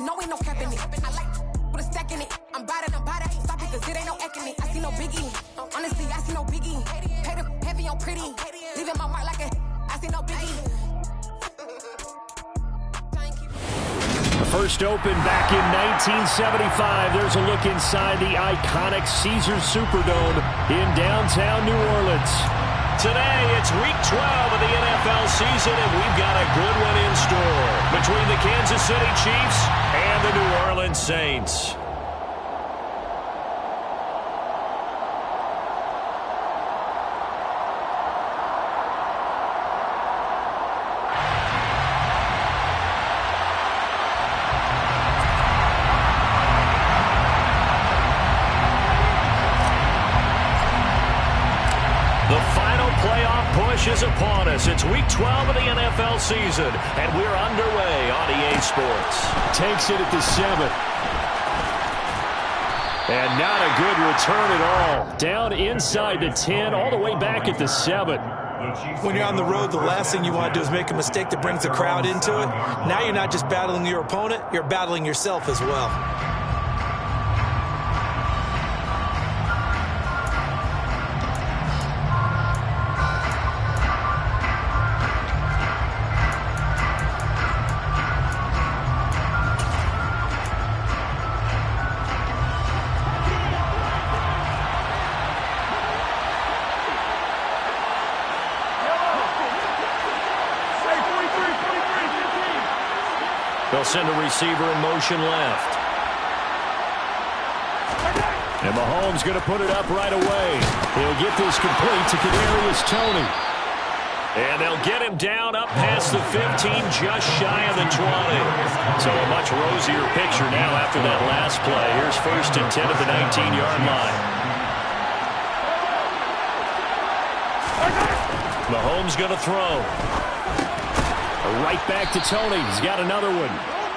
You know ain't no cap in it. I like put a stack in it. I'm bad it, ain't stop it, cause it ain't no acting it. I see no biggie. Honestly, I see no biggie. Pay the heavy on pretty. Leaving my mark like I see no biggie. The first opened back in 1975. There's a look inside the iconic Caesars Superdome in downtown New Orleans. Today, it's week 12 of the NFL season, and we've got a good one in store between the Kansas City Chiefs and the New Orleans Saints. Is upon us. It's week 12 of the NFL season, and we're underway on EA Sports. Takes it at the 7. And not a good return at all. Down inside the 10, all the way back at the 7. When you're on the road, the last thing you want to do is make a mistake that brings the crowd into it. Now you're not just battling your opponent, you're battling yourself as well. They'll send a receiver in motion left. And Mahomes going to put it up right away. He'll get this complete to Kadarius Toney. And they'll get him down up past the 15, just shy of the 20. So a much rosier picture now after that last play. Here's 1st and 10 at the 19-yard line. Mahomes going to throw. Right back to Toney. He's got another one.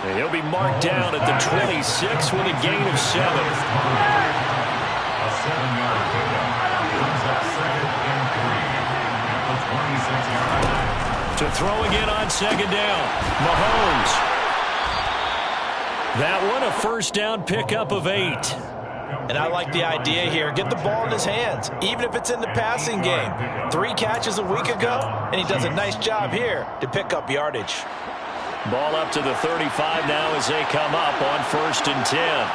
And he'll be marked down at the 26 with a gain of 7. A 7-yard pickup brings up 2nd and 3 at the 26-yard line. To throw again on 2nd down. Mahomes. That one a 1st down pickup of 8. And I like the idea here. Get the ball in his hands, even if it's in the passing game. 3 catches a week ago, and he does a nice job here to pick up yardage. Ball up to the 35 now as they come up on 1st and 10.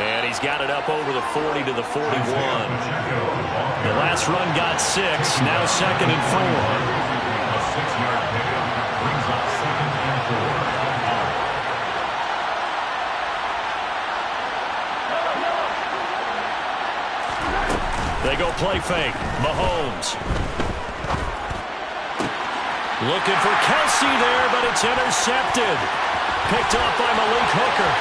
And he's got it up over the 40 to the 41. The last run got 6, now 2nd and 4. A 6-yard pickup brings up 2nd and 4. They go play fake. Mahomes. Looking for Kelsey there, but it's intercepted. Picked off by Malik Hooker.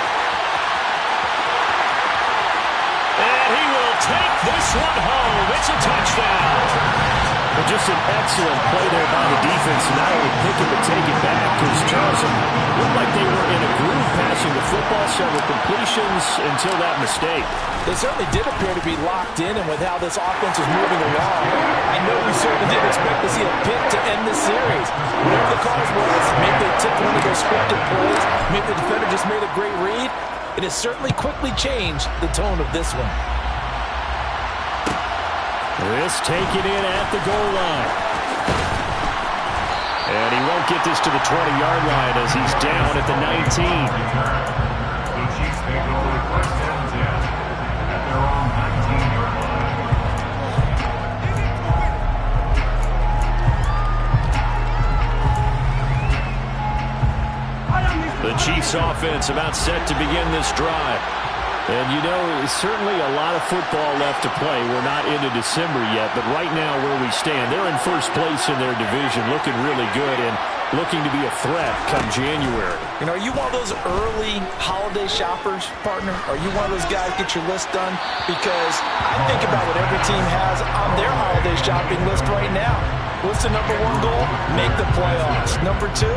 And he will take this one home. It's a touchdown. Well, just an excellent play there by the defense. Not only pick it, but take it back, because Charles looked like they were in a groove passing the football, several completions until that mistake. They certainly did appear to be locked in, and with how this offense was moving along, I know we certainly didn't expect to see a pick to end this series. Whatever the cause was, maybe they took one of those scripted plays, maybe the defender just made a great read. It has certainly quickly changed the tone of this one. This taken in at the goal line. And he won't get this to the 20-yard line as he's down at the 19. The Chiefs pick over 1st and 10 at their own 19-yard line. The Chiefs offense about set to begin this drive. And, you know, certainly a lot of football left to play. We're not into December yet, but right now where we stand, they're in 1st place in their division, looking really good and looking to be a threat come January. You know, are you one of those early holiday shoppers, partner? Are you one of those guys get your list done? Because I think about what every team has on their holiday shopping list right now. What's the number 1 goal? Make the playoffs. Number 2,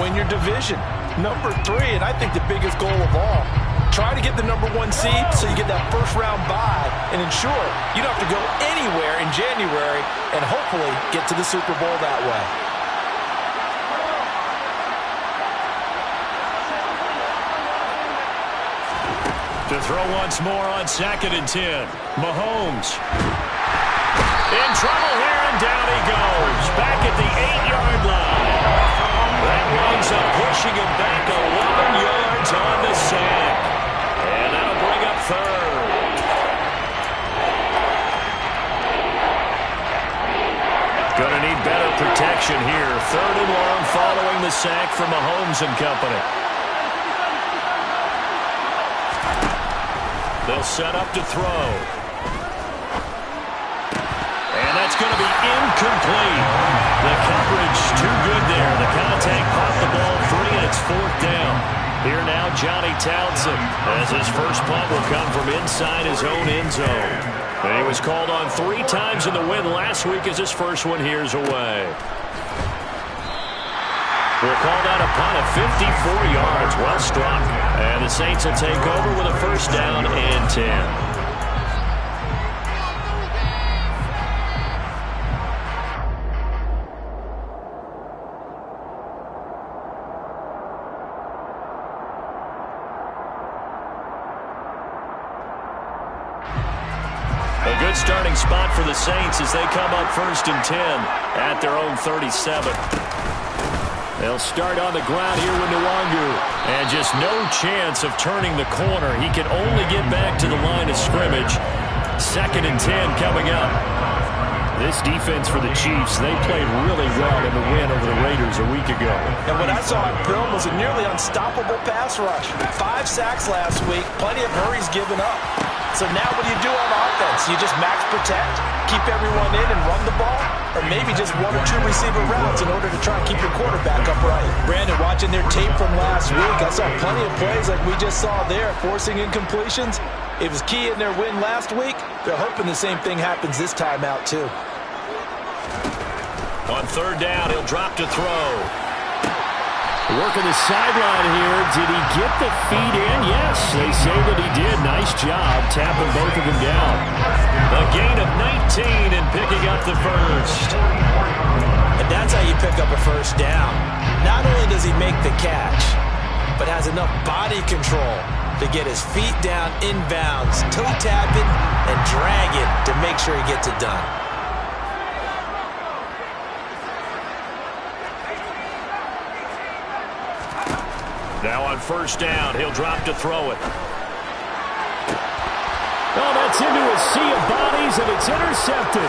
win your division. Number 3, and I think the biggest goal of all, try to get the number 1 seed so you get that 1st round bye and ensure you don't have to go anywhere in January and hopefully get to the Super Bowl that way. To throw once more on 2nd and 10. Mahomes. In trouble here, and down he goes. Back at the 8-yard line. That winds up pushing him back 11 yards on the sack. And that'll bring up 3rd. Going to need better protection here. 3rd and long following the sack from Mahomes and company. They'll set up to throw. And that's going to be incomplete. The coverage too good there. The contact popped the ball free, and it's 4th down. Here now, Johnny Townsend, as his first punt will come from inside his own end zone. And he was called on 3 times in the win last week as his first one here's away. We'll call that a punt of 54 yards. Well struck. And the Saints will take over with a 1st down and 10. A good starting spot for the Saints as they come up 1st and 10 at their own 37. They'll start on the ground here with Nwangu. And just no chance of turning the corner. He can only get back to the line of scrimmage. 2nd and 10 coming up. This defense for the Chiefs, they played really well in the win over the Raiders a week ago. And what I saw on film was a nearly unstoppable pass rush. 5 sacks last week, plenty of hurries given up. So now what do you do on offense? You just max protect, keep everyone in and run the ball, or maybe just 1 or 2 receiver routes in order to try and keep your quarterback upright. Brandon, watching their tape from last week, I saw plenty of plays like we just saw there, forcing incompletions. It was key in their win last week. They're hoping the same thing happens this time out, too. On 3rd down, he'll drop to throw. Working the sideline here. Did he get the feet in? Yes, they say that he did. Nice job tapping both of them down. A gain of 19 and picking up the 1st. And that's how you pick up a 1st down. Not only does he make the catch, but has enough body control to get his feet down inbounds, toe tapping, and dragging to make sure he gets it done. Now on 1st down, he'll drop to throw it. Oh, that's into a sea of bodies, and it's intercepted.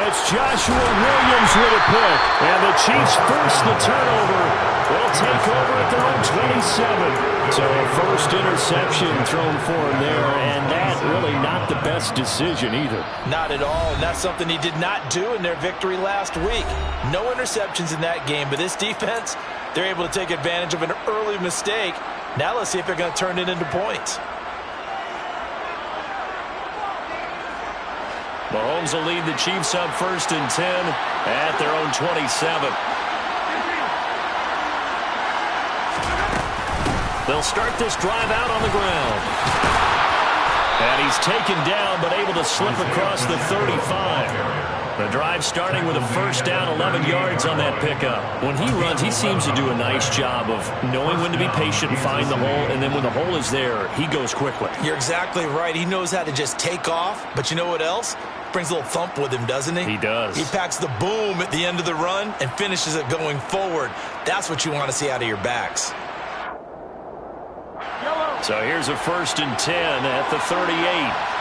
It's Joshua Williams with a pick. And the Chiefs force the turnover. They'll take over at their own 27. So a 1st interception thrown for him there, and that really not the best decision either. Not at all, and that's something he did not do in their victory last week. No interceptions in that game, but this defense, they're able to take advantage of an early mistake. Now let's see if they're going to turn it into points. Mahomes will lead the Chiefs up 1st and 10 at their own 27. They'll start this drive out on the ground. And he's taken down but able to slip across the 35. The drive starting with a 1st down, 11 yards on that pickup. When he runs, he seems to do a nice job of knowing when to be patient and find the hole, and then when the hole is there, he goes quickly. You're exactly right. He knows how to just take off, but you know what else? Brings a little thump with him, doesn't he? He does. He packs the boom at the end of the run and finishes it going forward. That's what you want to see out of your backs. So here's a 1st and 10 at the 38.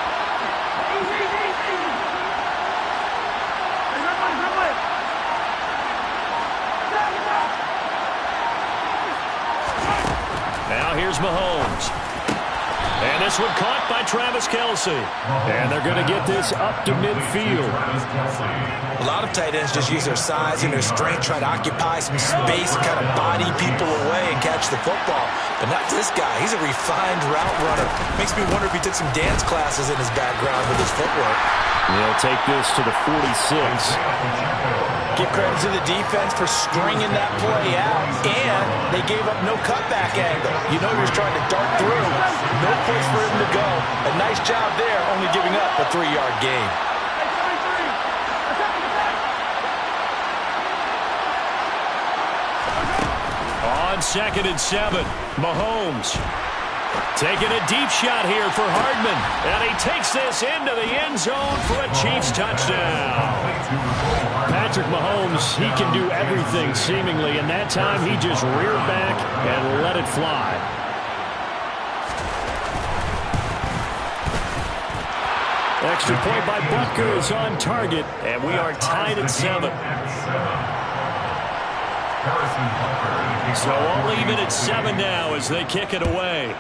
Now here's Mahomes. And this one caught by Travis Kelce. And they're going to get this up to midfield. A lot of tight ends just use their size and their strength, try to occupy some space and kind of body people away and catch the football. But not this guy. He's a refined route runner. Makes me wonder if he took some dance classes in his background with his footwork. They'll take this to the 46. Give credit to the defense for stringing that play out, and they gave up no cutback angle. You know he was trying to dart through. No place for him to go. A nice job there, only giving up a 3-yard gain. On 2nd and 7, Mahomes. Taking a deep shot here for Hardman. And he takes this into the end zone for a Chiefs touchdown. Patrick Mahomes, he can do everything seemingly, and that time he just reared back and let it fly. Extra point by Butker is on target, and we are tied at 7. So all even at 7 now as they kick it away.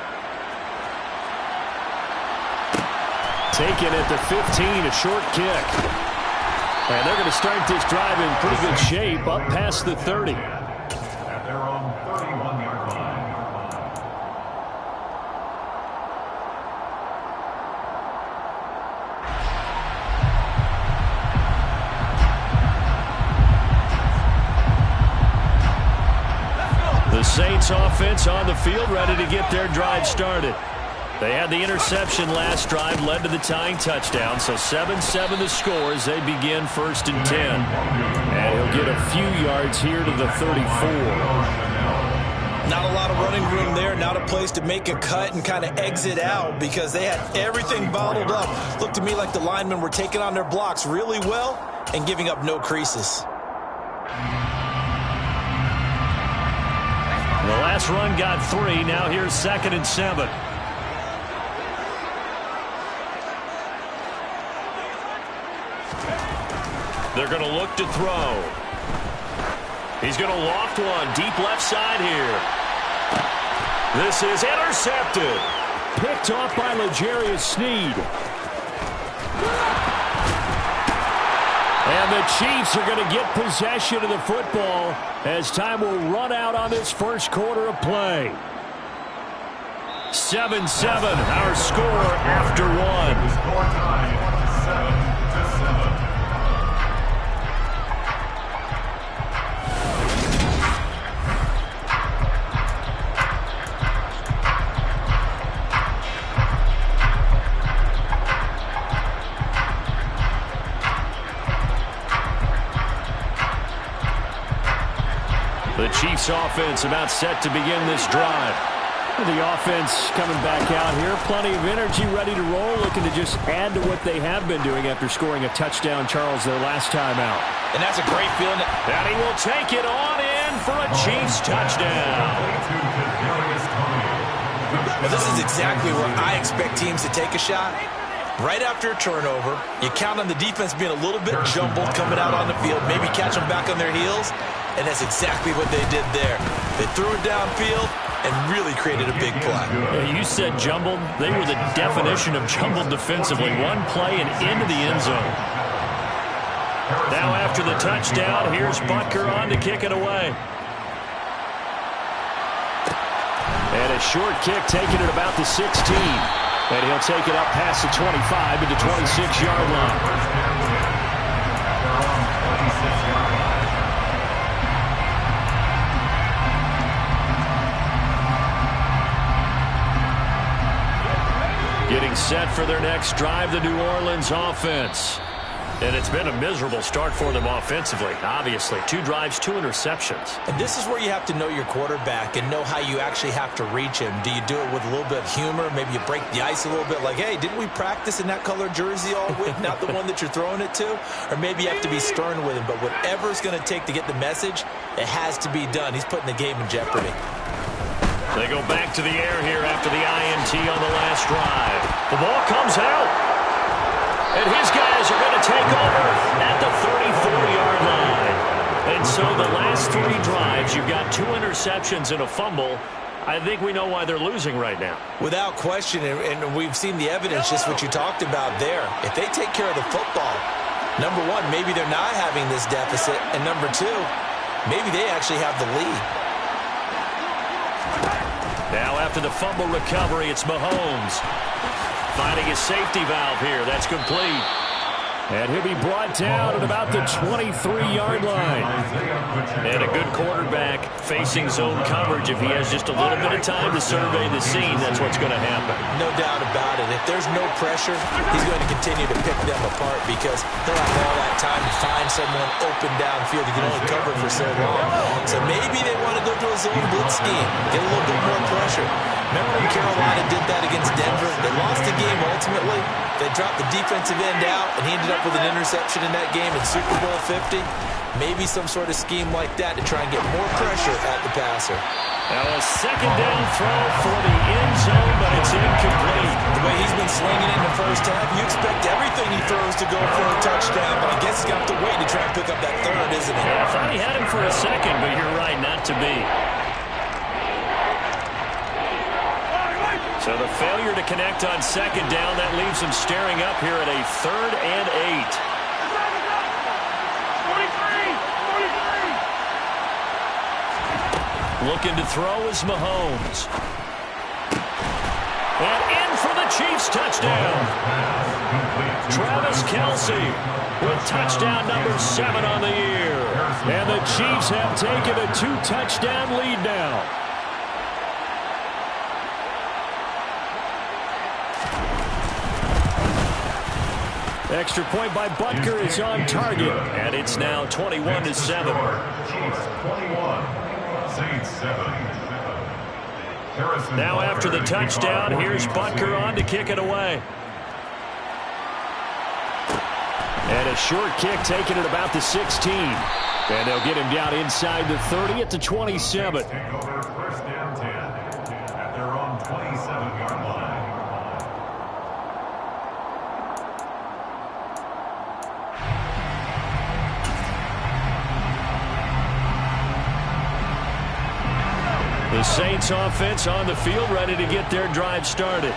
Taken at the 15, a short kick. And they're going to start this drive in pretty good shape, up past the 30. At their own 31-yard line. The Saints offense on the field, ready to get their drive started. They had the interception last drive, led to the tying touchdown, so 7-7 the score as they begin 1st and 10. And he'll get a few yards here to the 34. Not a lot of running room there, not a place to make a cut and kind of exit out because they had everything bottled up. Looked to me like the linemen were taking on their blocks really well and giving up no creases. The last run got 3. Now here's 2nd and 7. They're going to look to throw. He's going to loft one deep left side here. This is intercepted. Picked off by L'Jarius Sneed. And the Chiefs are going to get possession of the football as time will run out on this first quarter of play. 7-7, our score after 1. Score time, 7-7. The Chiefs offense about set to begin this drive. The offense coming back out here. Plenty of energy, ready to roll, looking to just add to what they have been doing after scoring a touchdown, Charles, their last time out. And that's a great feeling. And he will take it on in for a Chiefs touchdown. Well, this is exactly where I expect teams to take a shot. Right after a turnover, you count on the defense being a little bit jumbled coming out on the field, maybe catch them back on their heels, and that's exactly what they did there. They threw it downfield and really created a big play. You said jumbled. They were the definition of jumbled defensively. One play and into the end zone. Now after the touchdown, here's Butker on to kick it away. And a short kick taken at about the 16. And he'll take it up past the 25 to the 26-yard line. Getting set for their next drive, the New Orleans offense. And it's been a miserable start for them offensively, obviously. 2 drives, 2 interceptions. And this is where you have to know your quarterback and know how you actually have to reach him. Do you do it with a little bit of humor? Maybe you break the ice a little bit like, hey, didn't we practice in that color jersey all week, not the one that you're throwing it to? Or maybe you have to be stern with him. But whatever it's going to take to get the message, it has to be done. He's putting the game in jeopardy. They go back to the air here after the INT on the last drive. The ball comes out. And his guys are going to take over at the 34-yard line. And so the last 3 drives, you've got 2 interceptions and a fumble. I think we know why they're losing right now. Without question, and we've seen the evidence, just what you talked about there. If they take care of the football, number 1, maybe they're not having this deficit. And number 2, maybe they actually have the lead. Now after the fumble recovery, it's Mahomes. Finding his safety valve here. That's complete. And he'll be brought down at about the 23-yard line. And a good quarterback facing zone coverage. If he has just a little bit of time to survey the scene, that's what's going to happen. No doubt about it. If there's no pressure, he's going to continue to pick them apart because he'll have all that time to find someone open downfield. He can only cover for so long. So maybe they want to go to a zone blitz scheme, get a little bit more pressure. Remember when Carolina did that against Denver? They lost the game ultimately. They dropped the defensive end out, and he ended up with an interception in that game in Super Bowl 50. Maybe some sort of scheme like that to try and get more pressure at the passer. Now a second down throw for the end zone, but it's incomplete. The way he's been slinging in the first half, you expect everything he throws to go for a touchdown, but I guess he's going to have to wait to try and pick up that third, isn't he? Yeah, I thought he had him for a second, but you're right, not to be. So the failure to connect on second down, that leaves him staring up here at a 3rd and 8. Looking to throw is Mahomes. And in for the Chiefs touchdown. Travis Kelce with touchdown number 7 on the year. And the Chiefs have taken a 2-touchdown lead now. Extra point by Butker is on target. And it's now 21-7. Chiefs 21, Saints 7. Now after the touchdown, here's Butker on to kick it away. And a short kick taken at about the 16. And they'll get him down inside the 30 at the 27. Take over 1st and 10 at their own 27-yard line. The Saints offense on the field, ready to get their drive started.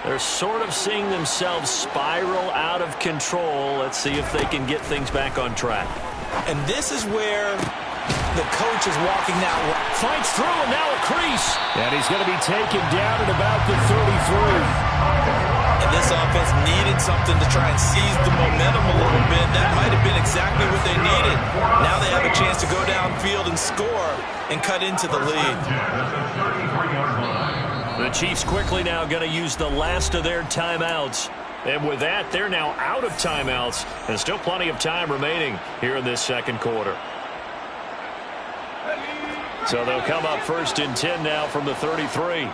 They're sort of seeing themselves spiral out of control. Let's see if they can get things back on track. And this is where the coach is walking that way. Fights through, and now a crease. And he's going to be taken down at about the 33. And this offense needed something to try and seize the momentum a little bit. That might have been exactly what they needed. Now they have a chance to go downfield and score and cut into the lead. The Chiefs quickly now going to use the last of their timeouts. And with that, they're now out of timeouts. And still plenty of time remaining here in this second quarter. So they'll come up 1st and 10 now from the 33.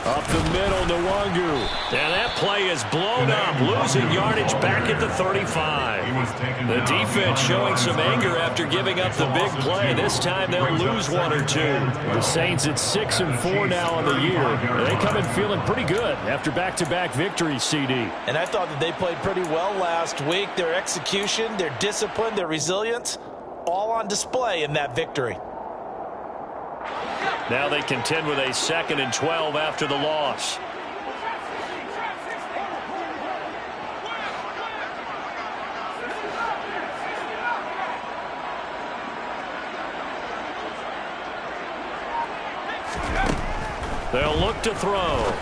Up the middle, Nwangu. And that play is blown up, losing yardage back at the 35. The defense showing some anger after giving up the big play. This time they'll lose 1 or 2. The Saints at 6-4 now on the year. They come in feeling pretty good after back-to-back victories, CD. And I thought that they played pretty well last week. Their execution, their discipline, their resilience, all on display in that victory. Now they contend with a 2nd and 12 after the loss. They'll look to throw.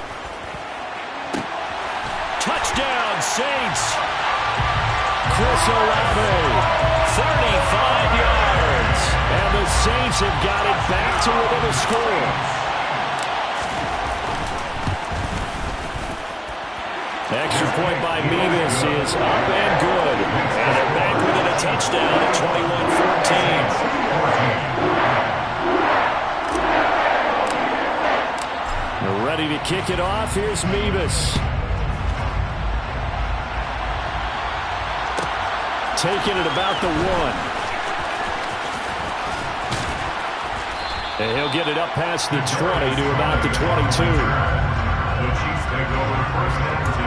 Touchdown, Saints. Chris Olave. 35 yards. And the Saints have got it back to within a score. Extra point by Mevis is up and good. And they're back within a touchdown at 21-14. They're ready to kick it off. Here's Mevis. Taking it about the 1. And he'll get it up past the 20 to about the 22. The Chiefs take over 1st and 10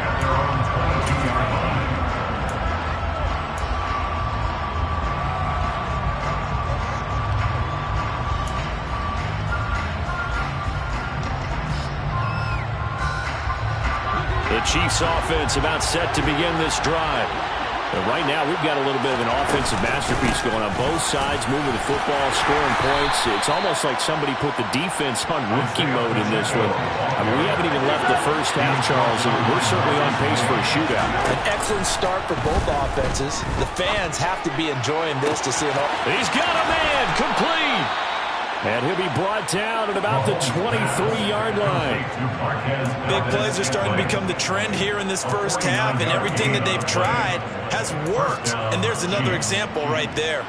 at their own 22-yard line. The Chiefs offense about set to begin this drive. And right now, we've got a little bit of an offensive masterpiece going on both sides, moving the football, scoring points. It's almost like somebody put the defense on rookie mode in this one. I mean, we haven't even left the first half, Charles, and we're certainly on pace for a shootout. An excellent start for both offenses. The fans have to be enjoying this to see it all. He's got a man, complete. And he'll be brought down at about the 23-yard line. Big plays are starting to become the trend here in this first half, and everything that they've tried has worked. And there's another example right there.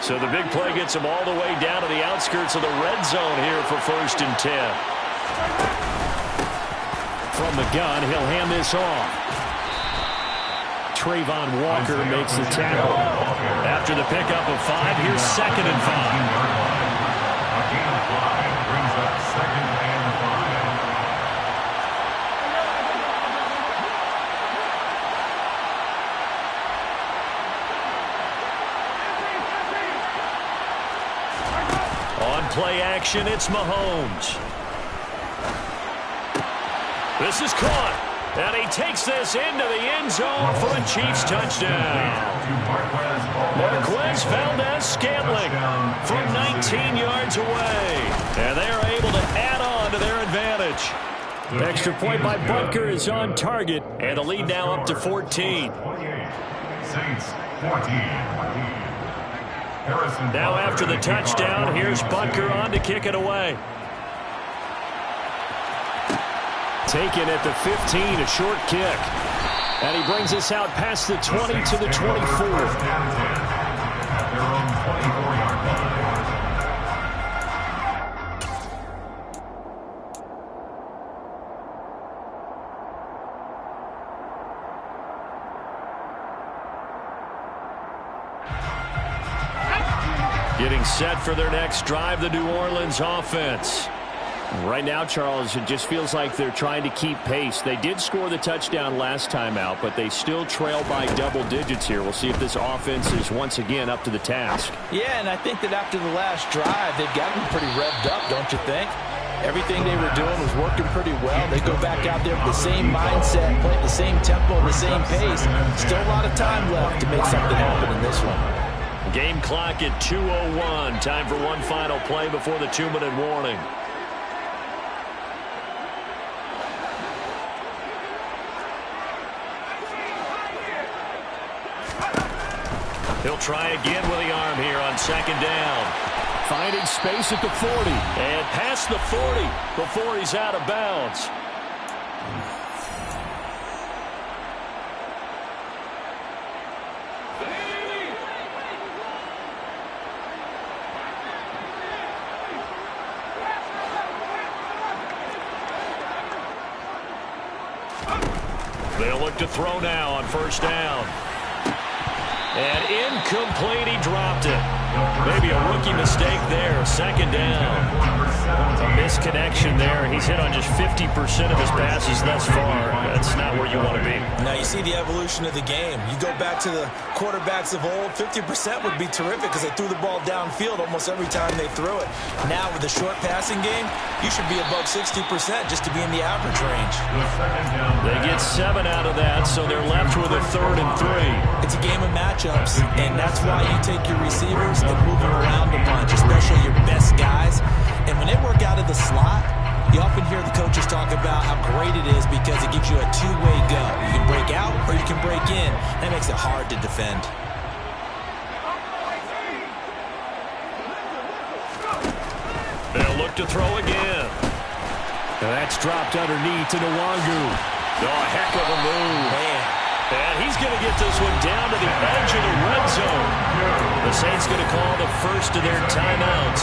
So the big play gets him all the way down to the outskirts of the red zone here for 1st and 10. From the gun, he'll hand this off. Trayvon Walker makes the tackle. After the pickup of 5, here's 2nd and 5. A gain of 5 brings up 2nd and 5. On play action, it's Mahomes. This is caught. And he takes this into the end zone for a Chiefs touchdown. Marquez Valdez-Scantling from 19 yards away. And they are able to add on to their advantage. Extra point by Butker is on target. And the lead now up to 14. Saints 14. Now after the touchdown, here's Butker on to kick it away. Taken at the 15, a short kick. And he brings us out past the 20 to the 24. Getting set for their next drive, the New Orleans offense. Right now, Charles, it just feels like they're trying to keep pace. They did score the touchdown last time out, but they still trail by double digits here. We'll see if this offense is once again up to the task. Yeah, and I think that after the last drive, they've gotten pretty revved up, don't you think? Everything they were doing was working pretty well. They go back out there with the same mindset, playing the same tempo and the same pace. Still a lot of time left to make something happen in this one. Game clock at 2:01. Time for one final play before the 2-minute warning. He'll try again with the arm here on 2nd down. Finding space at the 40. And past the 40 before he's out of bounds. They'll look to throw now on 1st down. And incomplete, he dropped it. Maybe a rookie mistake there. 2nd down. A misconnection there. He's hit on just 50% of his passes thus far. That's not where you want to be. Now you see the evolution of the game. You go back to the quarterbacks of old, 50% would be terrific because they threw the ball downfield almost every time they threw it. Now with the short passing game, you should be above 60% just to be in the average range. They get 7 out of that, so they're left with a 3rd and 3. It's a game of matchups, and that's why you take your receivers and move them around a bunch, especially your best guys. And when they work out of the slot, you often hear the coaches talk about how great it is because it gives you a two-way go. You can break out or you can break in. That makes it hard to defend. They'll look to throw again. That's dropped underneath to Nwangu. Oh, heck of a move. Man. And he's going to get this one down to the edge of the red zone. The Saints going to call the first of their timeouts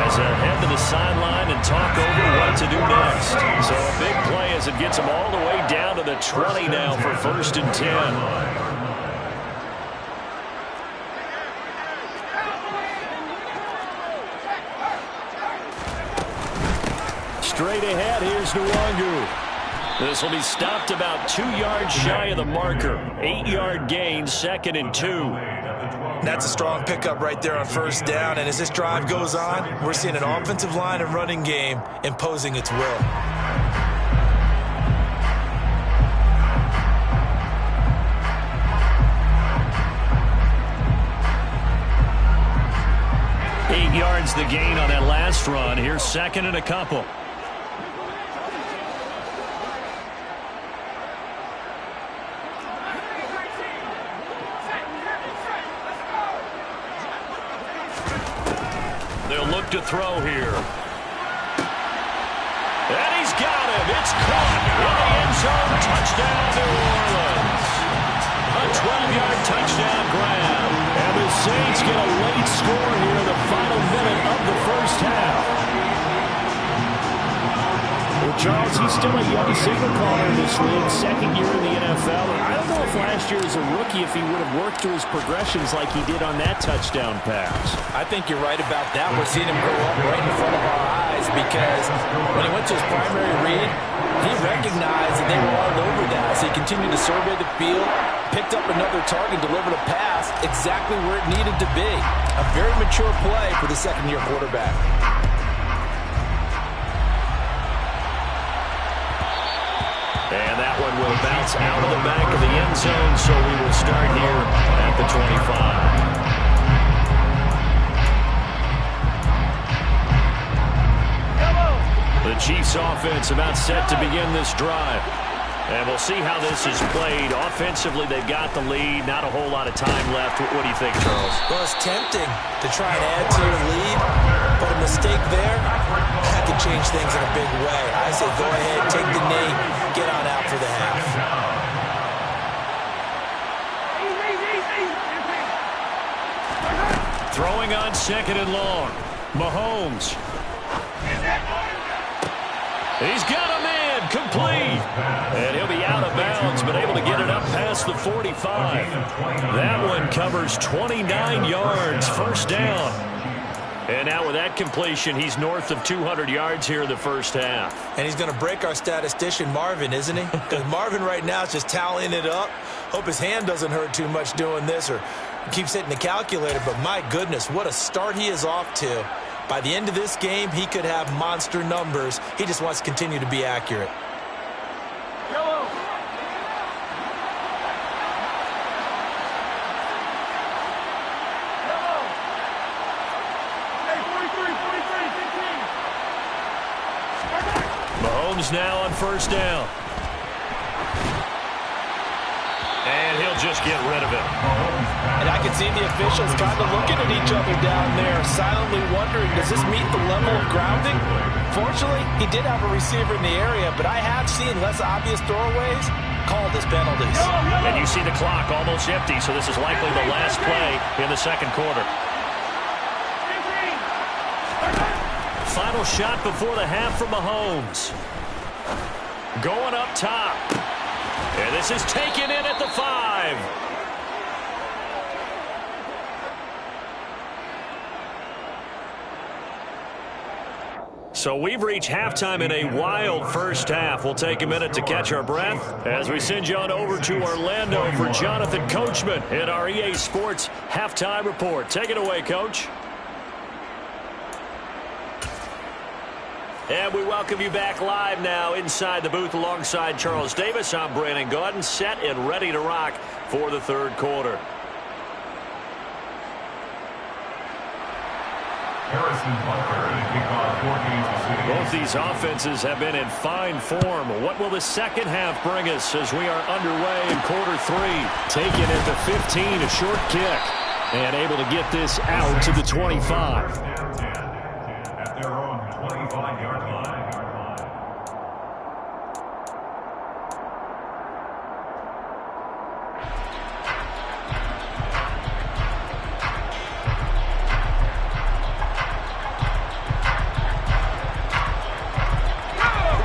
as they head to the sideline and talk over what to do next. So a big play as it gets them all the way down to the 20 now for 1st and 10. Straight ahead, here's Nwangu. This will be stopped about 2 yards shy of the marker. 8-yard gain, 2nd and 2. That's a strong pickup right there on 1st down. And as this drive goes on, we're seeing an offensive line and running game imposing its will. Eight yards the gain on that last run. Here's 2nd and a couple. They'll look to throw here. And he's got him. It's caught in the end zone. Touchdown, New Orleans. A 12-yard touchdown grab. And the Saints get a late score here in the final minute of the first half. Well, Charles, he's still a young signal caller in this league, second year in the NFL. I don't know if last year as a rookie, if he would have worked through his progressions like he did on that touchdown pass. I think you're right about that. We're seeing him grow up right in front of our eyes because when he went to his primary read, he recognized that they were all over that. So he continued to survey the field, picked up another target, delivered a pass exactly where it needed to be. A very mature play for the second-year quarterback. And that one will bounce out of the back of the end zone, so we will start here at the 25. The Chiefs' offense about set to begin this drive. And we'll see how this is played. Offensively, they've got the lead. Not a whole lot of time left. What do you think, Charles? Well, it's tempting to try and add to your lead, but a mistake there, that could change things in a big way. I say go ahead, take the knee, get on out for the half. Throwing on second and long. Mahomes. He's got a man complete. And he'll be out of bounds, but able to get it up past the 45. That one covers 29 yards, first down. And now with that completion, he's north of 200 yards here in the first half. And he's going to break our statistician, Marvin, isn't he? Because Marvin right now is just tallying it up. Hope his hand doesn't hurt too much doing this or keeps hitting the calculator. But my goodness, what a start he is off to. By the end of this game, he could have monster numbers. He just wants to continue to be accurate. Mahomes now on first down. And he'll just get rid of it. And I can see the officials kind of looking at each other down there, silently wondering, does this meet the level of grounding? Fortunately, he did have a receiver in the area, but I have seen less obvious throwaways called as penalties. And you see the clock almost empty, so this is likely the last play in the second quarter. Final shot before the half from Mahomes. Going up top. And this is taken in at the 5. So we've reached halftime in a wild first half. We'll take a minute to catch our breath as we send you on over to Orlando for Jonathan Coachman in our EA Sports Halftime Report. Take it away, Coach. And we welcome you back live now inside the booth alongside Charles Davis. I'm Brandon Gaudin, set and ready to rock for the third quarter. Both these offenses have been in fine form. What will the second half bring us as we are underway in quarter 3? Taken at the 15, a short kick. And able to get this out to the 25. At their own 25-yard line.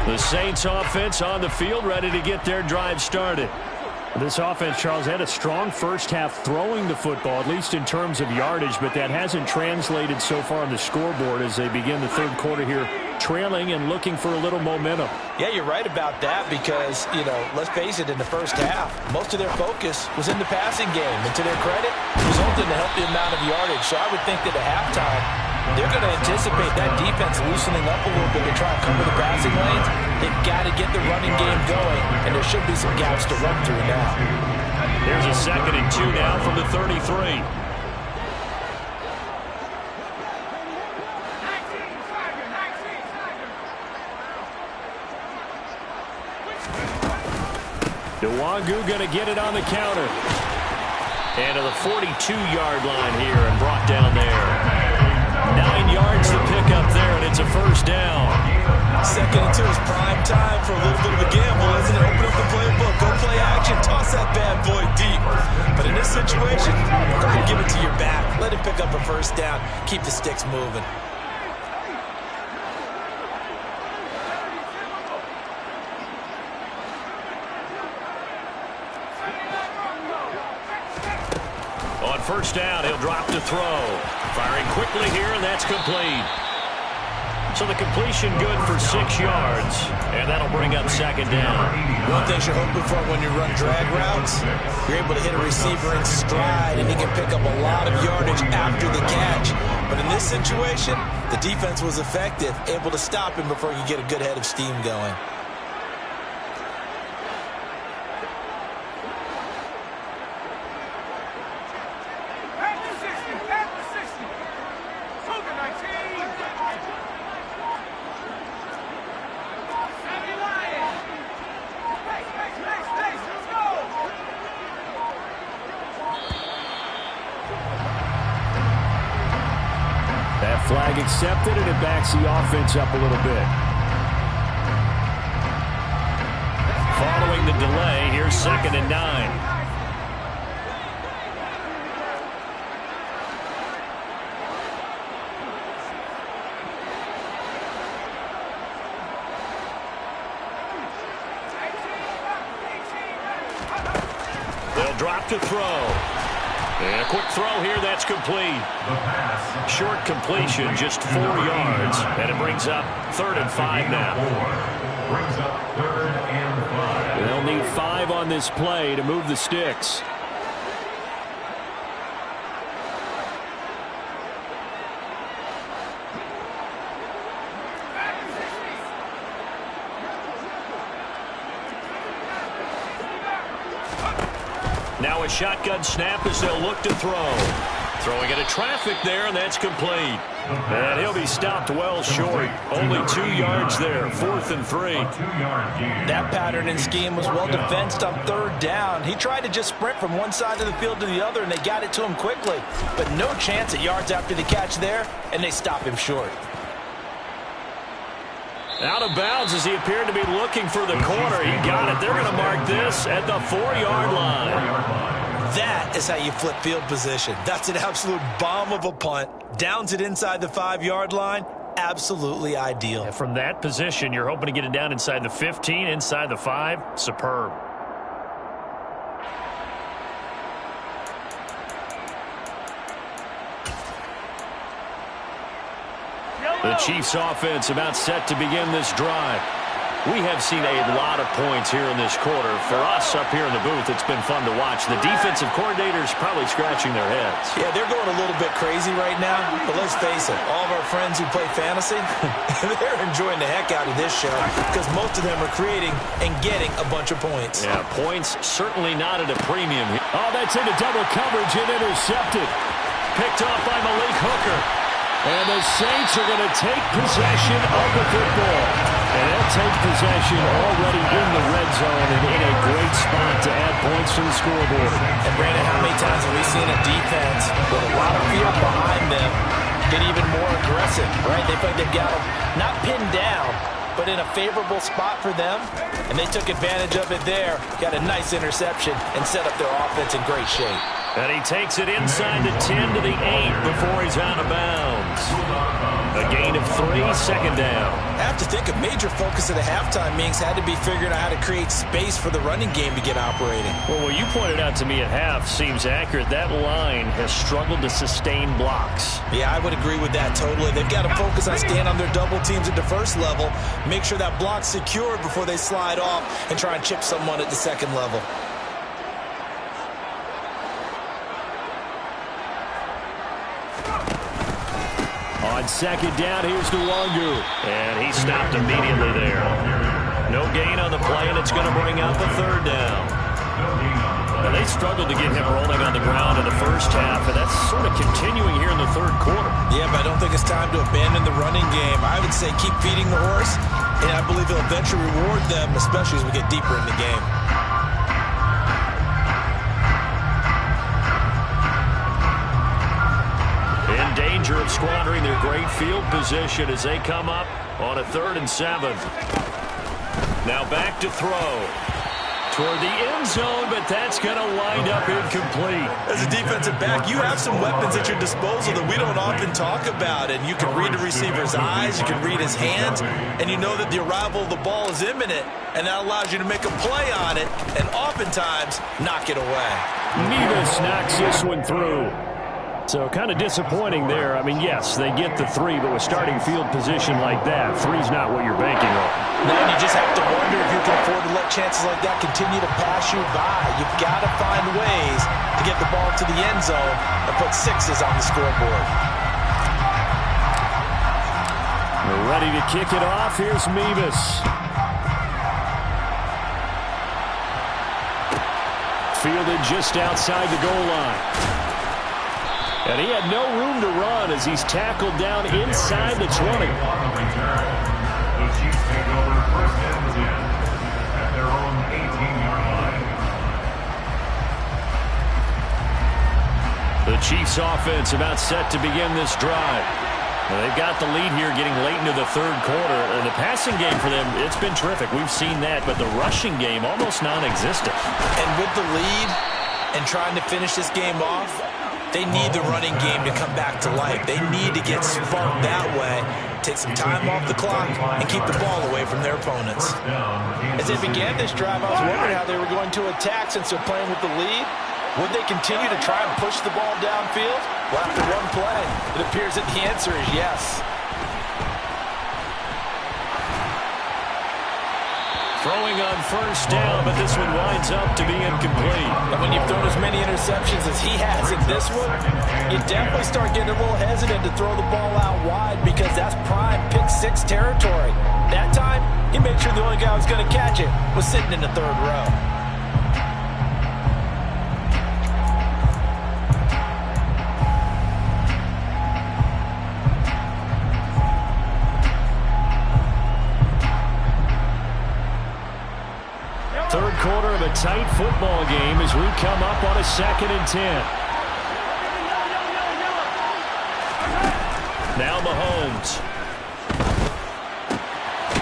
The Saints offense on the field, ready to get their drive started. This offense, Charles, had a strong first half throwing the football, at least in terms of yardage, but that hasn't translated so far on the scoreboard as they begin the third quarter here, trailing and looking for a little momentum. Yeah, you're right about that because, let's face it, in the first half, most of their focus was in the passing game. And to their credit, it was only to help the amount of yardage. So I would think that at halftime, they're going to anticipate that defense loosening up a little bit to try and cover the passing lanes. They've got to get the running game going, and there should be some gaps to run through now. There's a 2nd and 2 now from the 33. Nwangu going to get it on the counter. And to the 42-yard line here and brought down there. first down. 2nd and 2 is prime time for a little bit of a gamble, isn't it? Open up the playbook, go play action, toss that bad boy deep. But in this situation, go ahead and give it to your back. Let him pick up a first down. Keep the sticks moving. On first down, he'll drop to throw. Firing quickly here, and that's complete. So the completion good for 6 yards, and that'll bring up 2nd down. One thing you're hoping for when you run drag routes, you're able to hit a receiver in stride, and he can pick up a lot of yardage after the catch. But in this situation, the defense was effective, able to stop him before he could get a good head of steam going. Flag accepted, and it backs the offense up a little bit. Following the delay, here's 2nd and 9. They'll drop to throw. And a quick throw here, that's complete. Short completion, just 4 yards. And it brings up 3rd and 5 now. Brings up 3rd and 5. They'll need 5 on this play to move the sticks. Now a shotgun snap as they'll look to throw. Throwing into traffic there, and that's complete. And he'll be stopped well short. Only 2 yards there, 4th and 3. That pattern and scheme was well defensed on 3rd down. He tried to just sprint from one side of the field to the other, and they got it to him quickly. But no chance at yards after the catch there, and they stop him short. Out of bounds as he appeared to be looking for the corner. He got it. They're going to mark this at the 4-yard line. That is how you flip field position. That's an absolute bomb of a punt. Downs it inside the 5-yard line. Absolutely ideal. And from that position, you're hoping to get it down inside the 15, inside the 5. Superb. The Chiefs offense about set to begin this drive. We have seen a lot of points here in this quarter. For us up here in the booth, it's been fun to watch. The defensive coordinators probably scratching their heads. Yeah, they're going a little bit crazy right now. But let's face it, all of our friends who play fantasy, they're enjoying the heck out of this show because most of them are creating and getting a bunch of points. Yeah, points certainly not at a premium. Oh, that's into double coverage and intercepted. Picked off by Malik Hooker. And the Saints are going to take possession of the football. And they'll take possession already in the red zone and in a great spot to add points to the scoreboard. And Brandon, how many times have we seen a defense with a lot of field behind them get even more aggressive, right? They feel like they've got them not pinned down, but in a favorable spot for them. And they took advantage of it there, got a nice interception, and set up their offense in great shape. And he takes it inside the 10 to the 8 before he's out of bounds. A gain of 3, 2nd down. I have to think a major focus at the halftime meetings had to be figuring out how to create space for the running game to get operating. Well, what you pointed out to me at half seems accurate. That line has struggled to sustain blocks. Yeah, I would agree with that totally. They've got to focus on staying on their double teams at the first level, make sure that block's secured before they slide off and try and chip someone at the second level. On 2nd down, here's Nwangu. And he stopped immediately there. No gain on the play, and it's going to bring up a 3rd down. Now, they struggled to get him rolling on the ground in the first half, and that's sort of continuing here in the 3rd quarter. Yeah, but I don't think it's time to abandon the running game. I would say keep feeding the horse, and I believe he'll eventually reward them, especially as we get deeper in the game. danger of squandering their great field position as they come up on a 3rd and 7. Now back to throw. Toward the end zone, but that's going to wind up incomplete. As a defensive back, you have some weapons at your disposal that we don't often talk about. And you can read the receiver's eyes, you can read his hands, and you know that the arrival of the ball is imminent. And that allows you to make a play on it and oftentimes knock it away. Nevis knocks this one through. So kind of disappointing there. I mean, yes, they get the 3, but with starting field position like that, 3's not what you're banking on. Man, you just have to wonder if you can afford to let chances like that continue to pass you by. You've got to find ways to get the ball to the end zone and put 6s on the scoreboard. We're ready to kick it off. Here's Mevis. Fielded just outside the goal line. And he had no room to run as he's tackled down inside the 20. The Chiefs take over 1st and 10 at their own 18-yard line. The Chiefs offense about set to begin this drive. Well, they've got the lead here getting late into the 3rd quarter. And the passing game for them, it's been terrific. We've seen that, but the rushing game almost non-existent. And with the lead and trying to finish this game off, they need the running game to come back to life. They need to get sparked that way, take some time off the clock, and keep the ball away from their opponents. As they began this drive, I was wondering how they were going to attack since they're playing with the lead. Would they continue to try and push the ball downfield? Well, after one play, it appears that the answer is yes. Throwing on 1st down, but this one winds up to be incomplete. And when you've thrown as many interceptions as he has in this one, you definitely start getting a little hesitant to throw the ball out wide because that's prime pick 6 territory. That time, he made sure the only guy who was going to catch it was sitting in the 3rd row. Quarter of a tight football game as we come up on a 2nd and 10. Now Mahomes.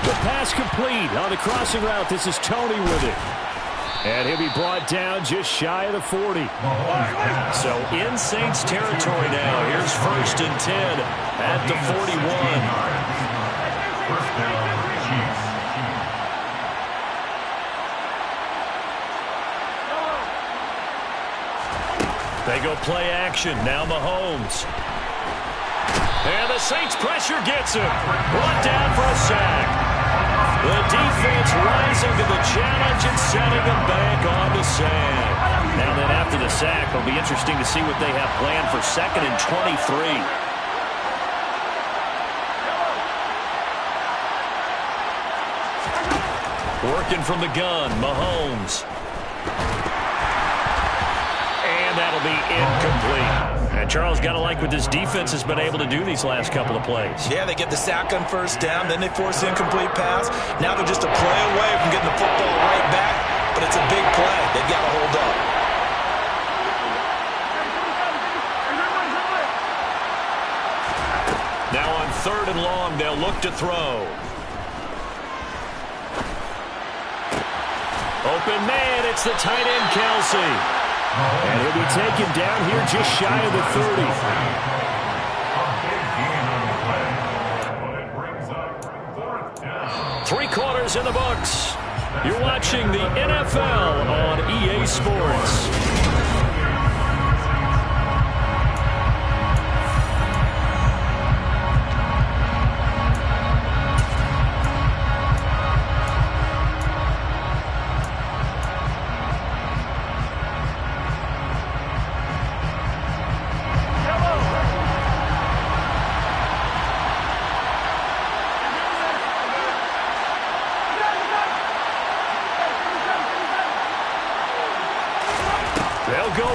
The pass complete on the crossing route. This is Tony with it. And he'll be brought down just shy of the 40. So in Saints territory now. Here's 1st and 10 at the 41. 1st down, Chiefs. They go play action. Now Mahomes. And the Saints pressure gets him. Brought down for a sack. The defense rising to the challenge and setting him back on the sack. Now then after the sack, it'll be interesting to see what they have planned for 2nd and 23. Working from the gun, Mahomes. That'll be incomplete. And Charles, got to like what this defense has been able to do these last couple of plays. Yeah, they get the sack on 1st down, then they force the incomplete pass. Now they're just a play away from getting the football right back, but it's a big play. They've got to hold up. Now on 3rd and long, they'll look to throw. Open man, it's the tight end, Kelsey. And he'll be taken down here just shy of the 30. Three quarters in the books. You're watching the NFL on EA Sports.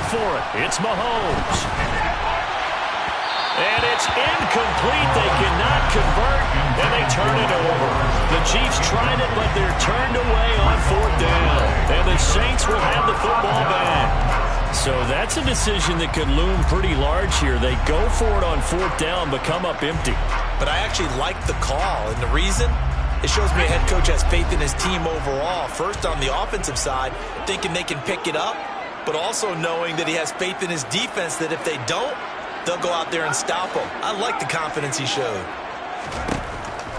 For it. It's Mahomes. And it's incomplete. They cannot convert, and they turn it over. The Chiefs tried it, but they're turned away on 4th down. And the Saints will have the football back. So that's a decision that could loom pretty large here. They go for it on 4th down, but come up empty. But I actually like the call, and the reason? It shows me a head coach has faith in his team overall. First, on the offensive side, thinking they can pick it up, but also knowing that he has faith in his defense that if they don't, they'll go out there and stop them. I like the confidence he showed.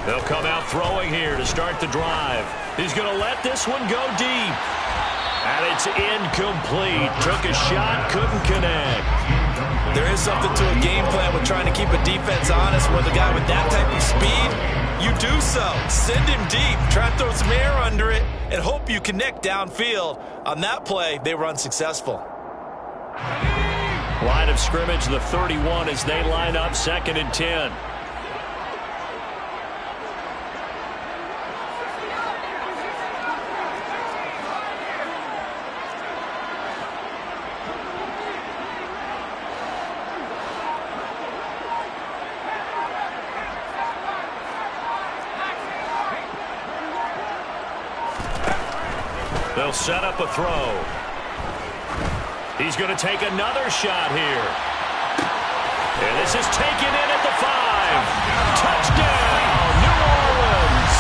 They'll come out throwing here to start the drive. He's going to let this one go deep. And it's incomplete. Took a shot, couldn't connect. There is something to a game plan with trying to keep a defense honest with a guy with that type of speed. You do so. Send him deep. Try to throw some air under it and hope you connect downfield. On that play, they were unsuccessful. Line of scrimmage, the 31 as they line up 2nd and 10. They'll set up a throw. He's going to take another shot here. And this is taken in at the 5. Touchdown, New Orleans.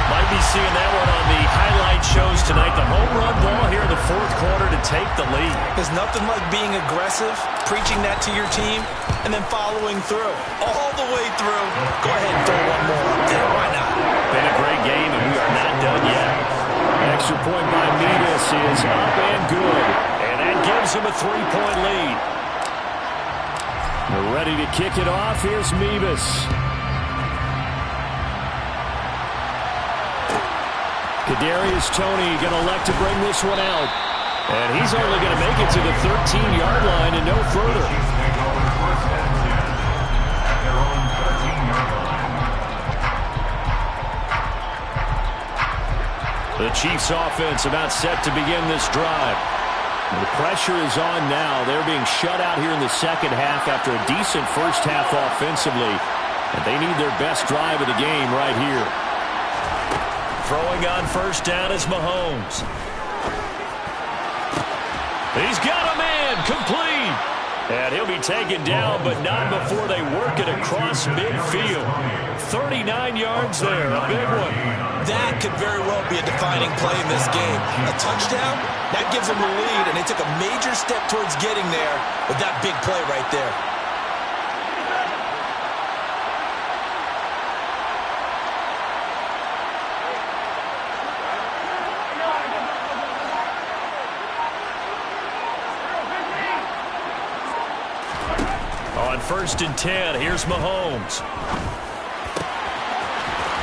Might be seeing that one on the highlight shows tonight. The home run ball here in the 4th quarter to take the lead. There's nothing like being aggressive, preaching that to your team, and then following through. All the way through. Go ahead and throw one more up there. Why not? Been a great game, and we are not done yet. Extra point by Mevis is up and good. And that gives him a 3-point lead. They're ready to kick it off. Here's Mevis. Kadarius Toney going to elect to bring this one out. And he's only going to make it to the 13-yard line and no further. The Chiefs offense about set to begin this drive. The pressure is on now. They're being shut out here in the 2nd half after a decent first half offensively. And they need their best drive of the game right here. Throwing on 1st down is Mahomes. He's got a man complete. And he'll be taken down, but not before they work it across midfield. 39 yards there, a big one. That could very well be a defining play in this game. A touchdown, that gives them the lead, and they took a major step towards getting there with that big play right there. On 1st and 10, here's Mahomes.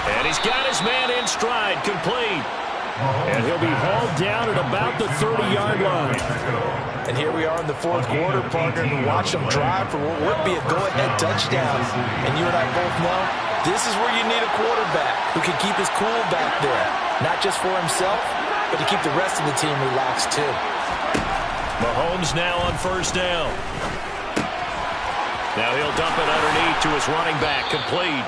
And he's got his man in stride, complete. And he'll be hauled down at about the 30-yard line. And here we are in the 4th quarter, partner, and watch them drive for what would be a go-ahead touchdown. And you and I both know this is where you need a quarterback who can keep his cool back there. Not just for himself, but to keep the rest of the team relaxed too. Mahomes now on 1st down. Now he'll dump it underneath to his running back, complete.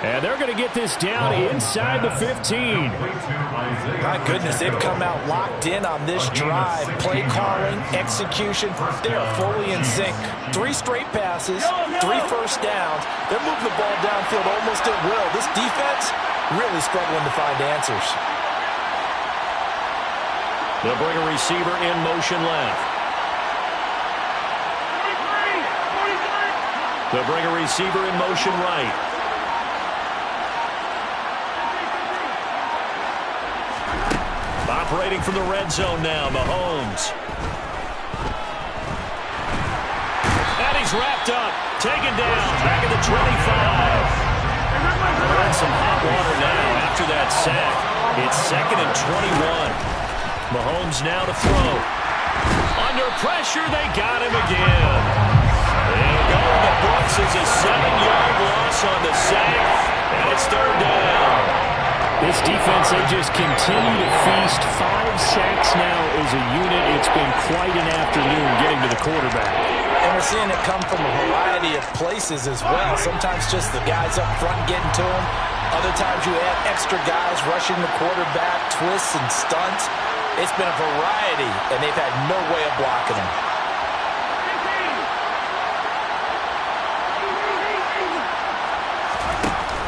And they're going to get this down inside the 15. My goodness, they've come out locked in on this drive. Play calling, execution, they are fully in sync. 3 straight passes, 3 first downs. They're moving the ball downfield almost at will. This defense really struggling to find answers. They'll bring a receiver in motion left. They'll bring a receiver in motion right. Operating from the red zone now, Mahomes. And he's wrapped up, taken down, back at the 25. We're in some hot water now after that sack. It's 2nd and 21. Mahomes now to throw. Under pressure, they got him again. They'll go in the books as a 7-yard loss on the sack, and it's 3rd down. This defense, they just continue to feast. 5 sacks now as a unit. It's been quite an afternoon getting to the quarterback. And we're seeing it come from a variety of places as well. Sometimes just the guys up front getting to him. Other times you add extra guys rushing the quarterback, twists and stunts. It's been a variety, and they've had no way of blocking him.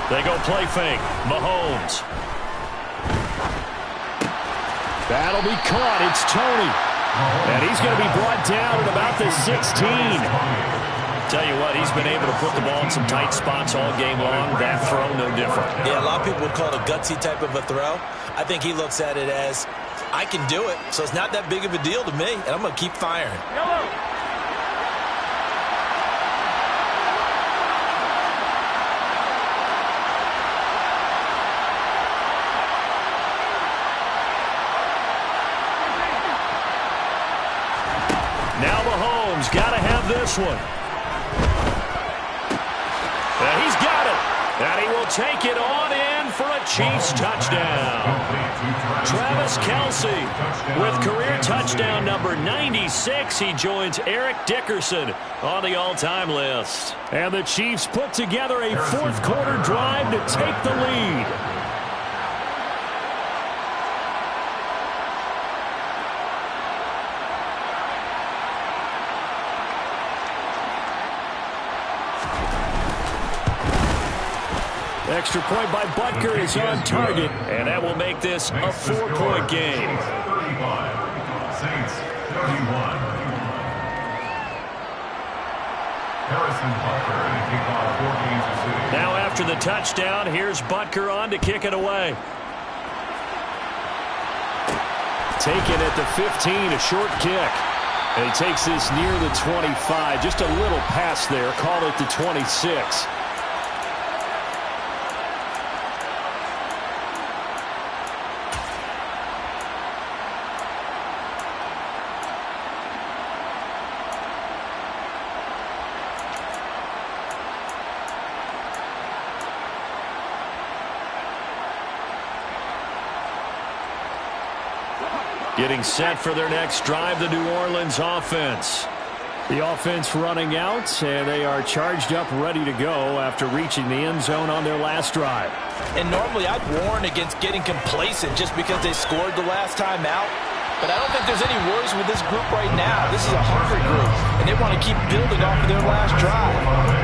They go play fake. Mahomes. That'll be caught. It's Tony. And he's going to be brought down at about the 16. Tell you what, he's been able to put the ball in some tight spots all game long. That throw, no different. Yeah, a lot of people would call it a gutsy type of a throw. I think he looks at it as, I can do it, so it's not that big of a deal to me, and I'm going to keep firing. Now Mahomes got to have this one. And he's got it. And he will take it on in for a Chiefs touchdown. Travis Kelce with career touchdown number 96. He joins Eric Dickerson on the all-time list. And the Chiefs put together a fourth-quarter drive to take the lead. Extra point by Butker is on target, and that will make this a 4-point game. 35, Saints 31. Harrison Butker to kick off for Kansas City. Now after the touchdown, here's Butker on to kick it away. Taken at the 15, a short kick. And he takes this near the 25. Just a little pass there. Call it the 26. Getting set for their next drive, the New Orleans offense. The offense running out, and they are charged up, ready to go after reaching the end zone on their last drive. And normally I'd warn against getting complacent just because they scored the last time out. But I don't think there's any worries with this group right now. This is a hungry group, and they want to keep building off of their last drive.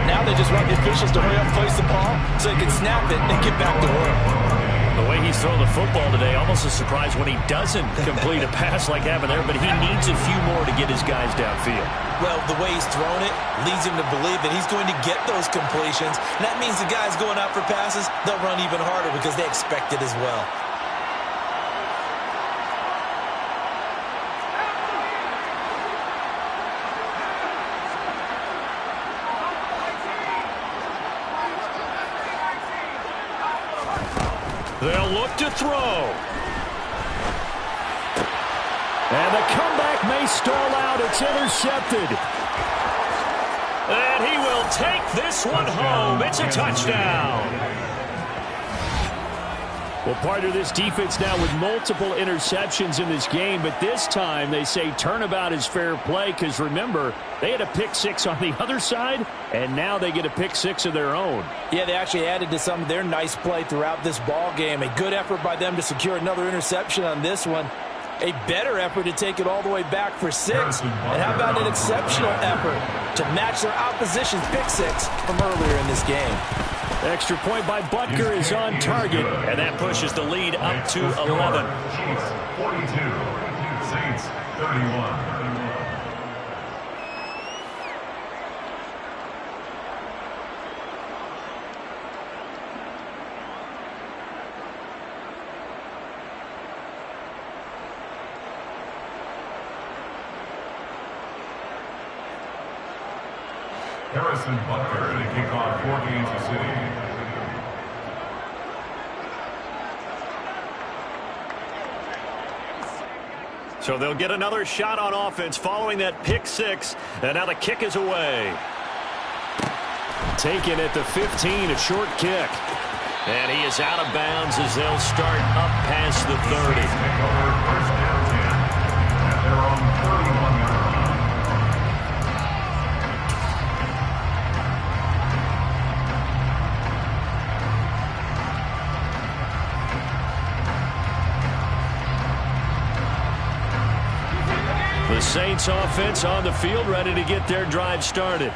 Now they just want the officials to hurry up and place the ball so they can snap it and get back to work. The way he's thrown the football today, almost a surprise when he doesn't complete a pass like having there, but he needs a few more to get his guys downfield. Well, the way he's thrown it leads him to believe that he's going to get those completions. And that means the guys going out for passes, they'll run even harder because they expect it as well. They'll look to throw. And the comeback may stall out. It's intercepted. And he will take this one home. It's a touchdown. Well, part of this defense now with multiple interceptions in this game, but this time they say turnabout is fair play because, remember, they had a pick six on the other side, and now they get a pick six of their own. Yeah, they actually added to some of their nice play throughout this ball game. A good effort by them to secure another interception on this one. A better effort to take it all the way back for 6. And how about an exceptional effort to match their opposition's pick six from earlier in this game. Extra point by Butker is on target, and that pushes the lead up to 11. Chiefs 42, Saints 31. Harrison Butker to kick off for Kansas City. So they'll get another shot on offense following that pick six, and now the kick is away. Taken at the 15, a short kick. And he is out of bounds as they'll start up past the 30. Take over first down 10 at their own 31-yard line. Saints offense on the field, ready to get their drive started.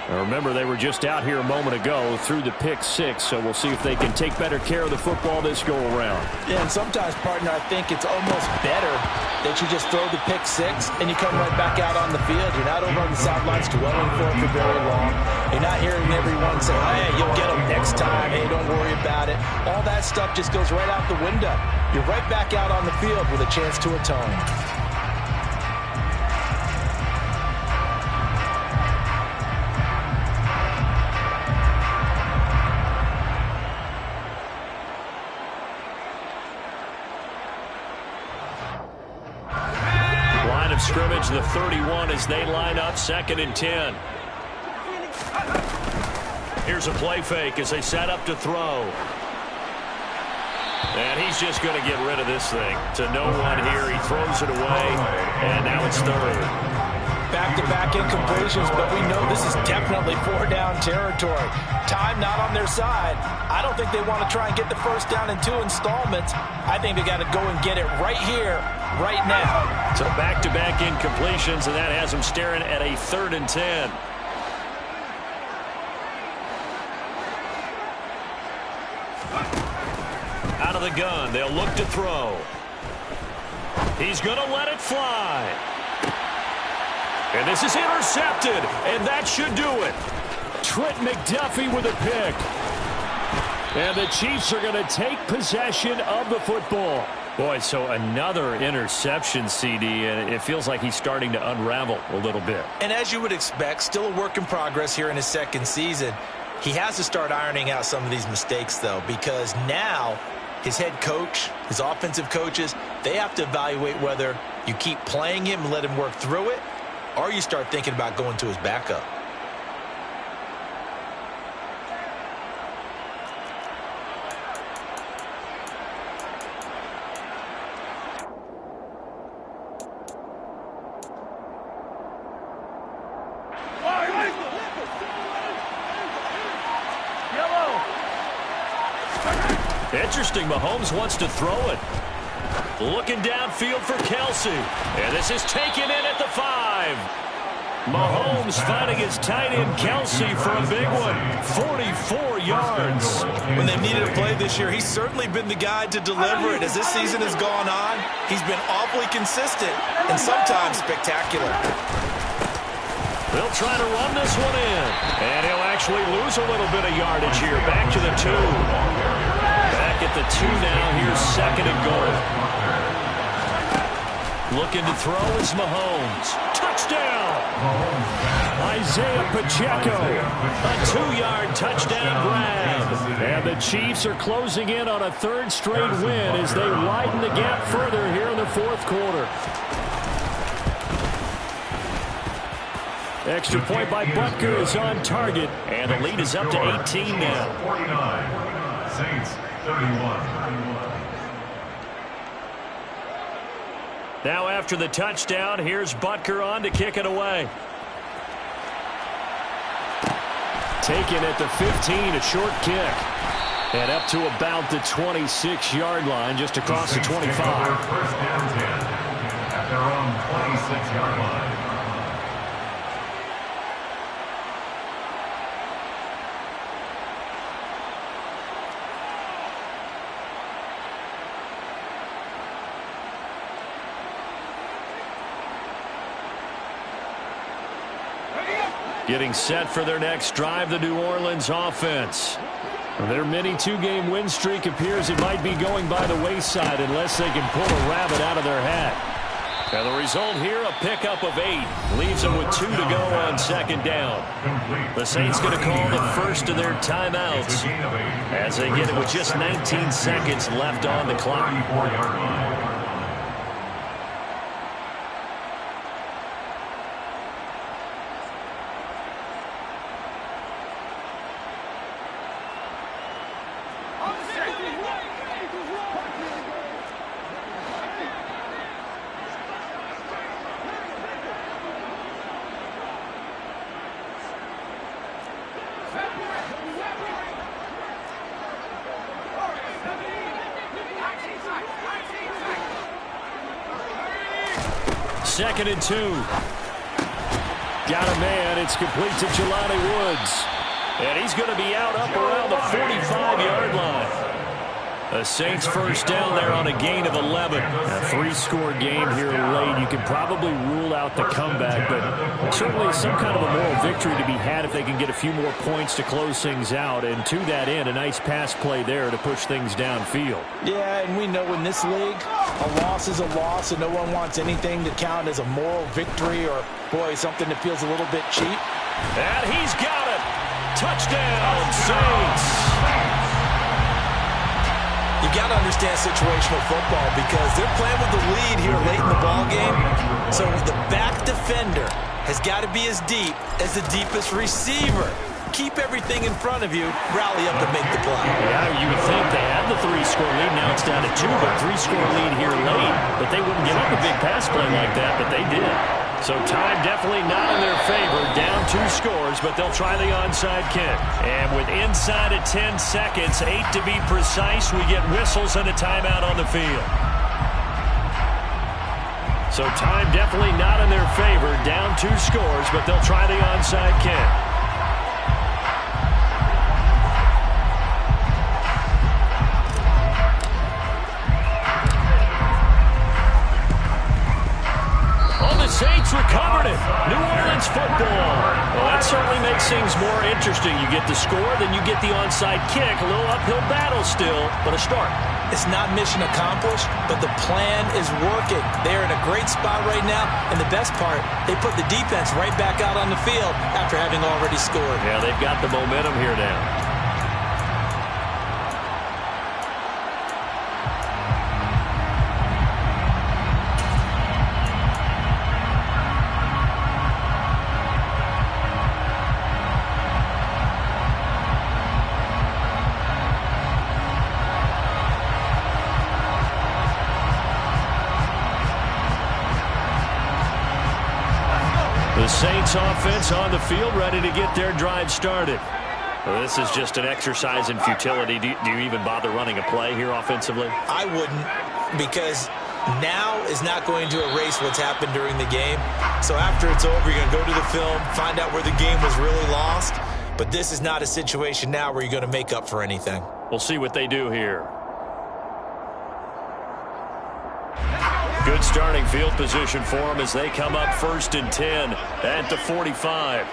Now remember, they were just out here a moment ago through the pick six, so we'll see if they can take better care of the football this go-around. Yeah, and sometimes, partner, I think it's almost better that you just throw the pick six and you come right back out on the field. You're not over on the sidelines dwelling for it for very long. You're not hearing everyone say, hey, you'll get them next time. Hey, don't worry about it. All that stuff just goes right out the window. You're right back out on the field with a chance to atone. Scrimmage the 31 as they line up 2nd and 10. Here's a play fake as they set up to throw. And he's just going to get rid of this thing to no one here. He throws it away, and now it's 3rd. Back-to-back incompletions, but we know this is definitely 4-down territory. Time not on their side. I don't think they want to try and get the first down in 2 installments. I think they got to go and get it right here, right now. So back-to-back incompletions, and that has them staring at a 3rd and 10. Out of the gun, they'll look to throw. He's going to let it fly. And this is intercepted, and that should do it. Trent McDuffie with a pick. And the Chiefs are going to take possession of the football. Boy, so another interception, CD, and it feels like he's starting to unravel a little bit. And as you would expect, still a work in progress here in his 2nd season. He has to start ironing out some of these mistakes, though, because now his head coach, his offensive coaches, they have to evaluate whether you keep playing him and let him work through it, or you start thinking about going to his backup. Interesting, Mahomes wants to throw it. Looking downfield for Kelsey. And this is taken in at the 5. Mahomes finding his tight end Kelsey for a big one. 44 yards. When they've needed a play this year, he's certainly been the guy to deliver it. As this season has gone on, he's been awfully consistent and sometimes spectacular. They'll try to run this one in. And he'll actually lose a little bit of yardage here. Back to the 2. Back at the 2 now. Here's 2nd and goal. Looking to throw is Mahomes. Touchdown! Isaiah Pacheco. A 2-yard touchdown grab. And the Chiefs are closing in on a 3rd straight win as they widen the gap further here in the 4th quarter. Extra point by Butker is on target. And the lead is up to 18 now. 49. Saints 31. Now after the touchdown, here's Butker on to kick it away. Taken at the 15, a short kick. And up to about the 26-yard line, just across the 25. First and 10 at their own 26-yard line. Getting set for their next drive, the New Orleans offense. Their mini 2-game win streak appears it might be going by the wayside unless they can pull a rabbit out of their hat. And the result here, a pickup of 8. Leaves them with 2 to go on 2nd down. The Saints going to call the first of their timeouts as they get it with just 19 seconds left on the clock. 2nd and 2. Got a man. It's complete to Jelani Woods. And he's going to be out up around the 45-yard line. A Saints first down there on a gain of 11. A 3-score game here late. You can probably rule out the comeback, but certainly some kind of a moral victory to be had if they can get a few more points to close things out. And to that end, a nice pass play there to push things downfield. Yeah, and we know in this league, a loss is a loss, and no one wants anything to count as a moral victory or, boy, something that feels a little bit cheap. And he's got it. Touchdown, Saints. You got to understand situational football because they're playing with the lead here late in the ball game. So the back defender has got to be as deep as the deepest receiver. Keep everything in front of you, rally up and make the play. Yeah, you would think they had the 3-score lead. Now it's down to 2, but 3-score lead here late. But they wouldn't give up a big pass play like that, but they did. So time definitely not in their favor. Down 2 scores, but they'll try the onside kick. And with inside of 10 seconds, 8 to be precise, we get whistles and a timeout on the field. So time definitely not in their favor. Down 2 scores, but they'll try the onside kick. Saints recovered it. New Orleans football. Well, that certainly makes things more interesting. You get the score, then you get the onside kick. A little uphill battle still, but a start. It's not mission accomplished, but the plan is working. They're in a great spot right now, and the best part, they put the defense right back out on the field after having already scored. Yeah, they've got the momentum here now. The Saints offense on the field, ready to get their drive started. Well, this is just an exercise in futility. Do you even bother running a play here offensively? I wouldn't, because now is not going to erase what's happened during the game. So after it's over, you're going to go to the film, find out where the game was really lost. But this is not a situation now where you're going to make up for anything. We'll see what they do here. Good starting field position for them as they come up 1st and 10 at the 45.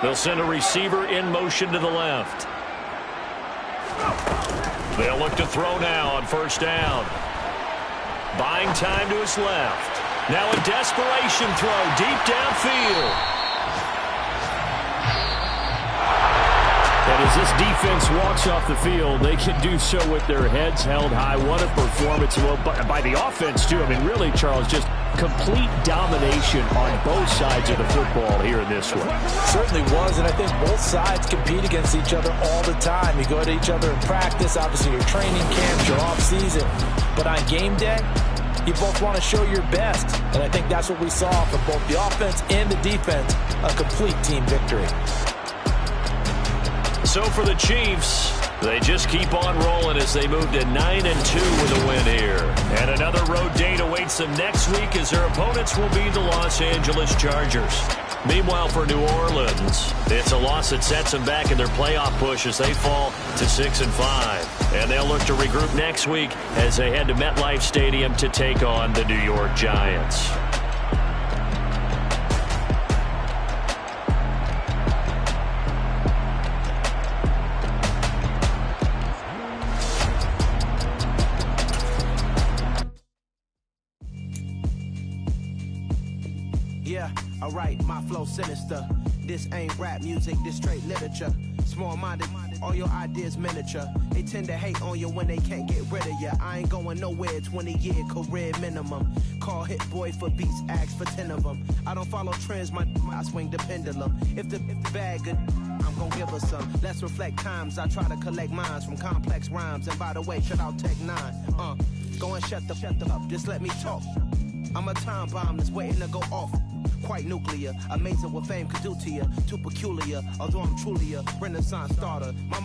They'll send a receiver in motion to the left. They'll look to throw now on 1st down. Buying time to his left. Now a desperation throw deep downfield. And as this defense walks off the field, they can do so with their heads held high. What a performance by the offense, too. I mean, really, Charles, just complete domination on both sides of the football here in this one. Certainly was, and I think both sides compete against each other all the time. You go to each other in practice, obviously your training camps, your off-season. But on game day, you both want to show your best. And I think that's what we saw from both the offense and the defense, a complete team victory. So for the Chiefs, they just keep on rolling as they move to 9-2 with a win here. And another road date awaits them next week as their opponents will be the Los Angeles Chargers. Meanwhile, for New Orleans, it's a loss that sets them back in their playoff push as they fall to 6-5. And they'll look to regroup next week as they head to MetLife Stadium to take on the New York Giants. Alright, my flow sinister. This ain't rap music, this straight literature. Small-minded, all your ideas miniature. They tend to hate on you when they can't get rid of you. I ain't going nowhere, 20-year career minimum. Call Hit Boy for beats, ask for 10 of them. I don't follow trends, I swing the pendulum. If the bag good, I'm gonna give her some. Let's reflect times, I try to collect minds from complex rhymes. And by the way, shut out Tech 9. Go and shut the up, just let me talk. I'm a time bomb that's waiting to go off. Quite nuclear, amazing what fame could do to you. Too peculiar, although I'm truly a Renaissance starter. My